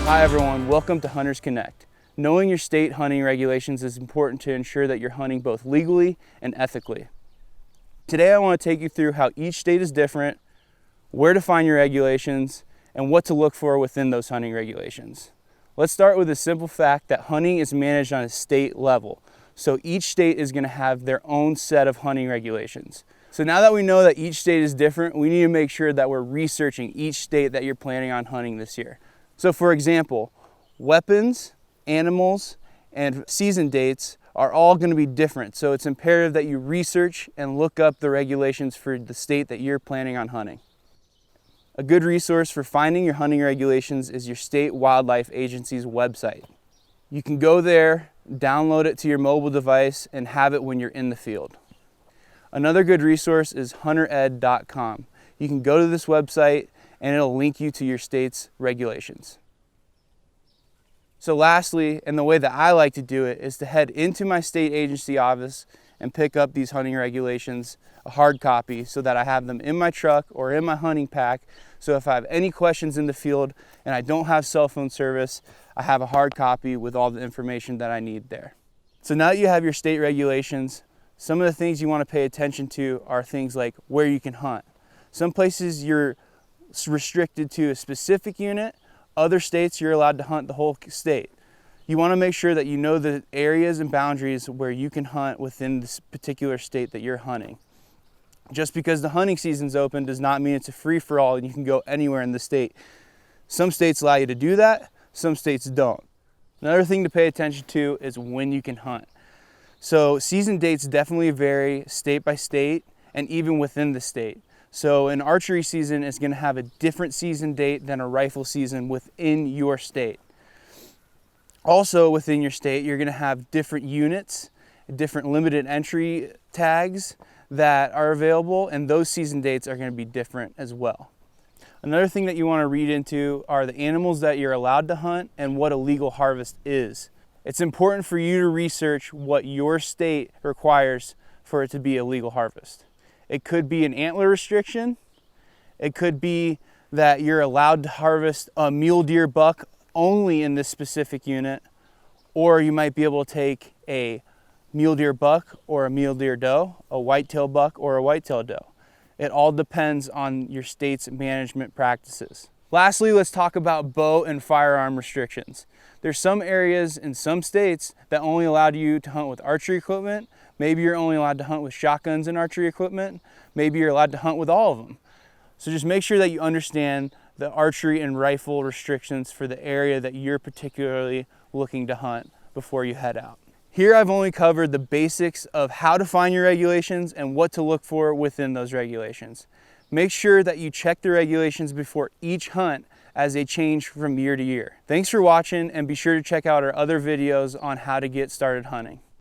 Hi everyone, welcome to Hunters Connect. Knowing your state hunting regulations is important to ensure that you're hunting both legally and ethically. Today I want to take you through how each state is different, where to find your regulations, and what to look for within those hunting regulations. Let's start with the simple fact that hunting is managed on a state level. So each state is going to have their own set of hunting regulations. So now that we know that each state is different, we need to make sure that we're researching each state that you're planning on hunting this year. So for example, weapons, animals, and season dates are all going to be different. So it's imperative that you research and look up the regulations for the state that you're planning on hunting. A good resource for finding your hunting regulations is your state wildlife agency's website. You can go there, download it to your mobile device, and have it when you're in the field. Another good resource is huntered.com. You can go to this website and it'll link you to your state's regulations. So lastly, and the way that I like to do it, is to head into my state agency office and pick up these hunting regulations, a hard copy, so that I have them in my truck or in my hunting pack. So if I have any questions in the field and I don't have cell phone service, I have a hard copy with all the information that I need there. So now that you have your state regulations, some of the things you want to pay attention to are things like where you can hunt. Some places you're restricted to a specific unit. Other states you're allowed to hunt the whole state. You want to make sure that you know the areas and boundaries where you can hunt within this particular state that you're hunting. Just because the hunting season's open does not mean it's a free-for-all and you can go anywhere in the state. Some states allow you to do that, some states don't. Another thing to pay attention to is when you can hunt. So season dates definitely vary state by state and even within the state. So an archery season is going to have a different season date than a rifle season within your state. Also within your state, you're going to have different units, different limited entry tags that are available, and those season dates are going to be different as well. Another thing that you want to read into are the animals that you're allowed to hunt and what a legal harvest is. It's important for you to research what your state requires for it to be a legal harvest. It could be an antler restriction. It could be that you're allowed to harvest a mule deer buck only in this specific unit, or you might be able to take a mule deer buck or a mule deer doe, a whitetail buck or a whitetail doe. It all depends on your state's management practices. Lastly, let's talk about bow and firearm restrictions. There's some areas in some states that only allow you to hunt with archery equipment. Maybe you're only allowed to hunt with shotguns and archery equipment. Maybe you're allowed to hunt with all of them. So just make sure that you understand the archery and rifle restrictions for the area that you're particularly looking to hunt before you head out. Here I've only covered the basics of how to find your regulations and what to look for within those regulations. Make sure that you check the regulations before each hunt as they change from year to year. Thanks for watching, and be sure to check out our other videos on how to get started hunting.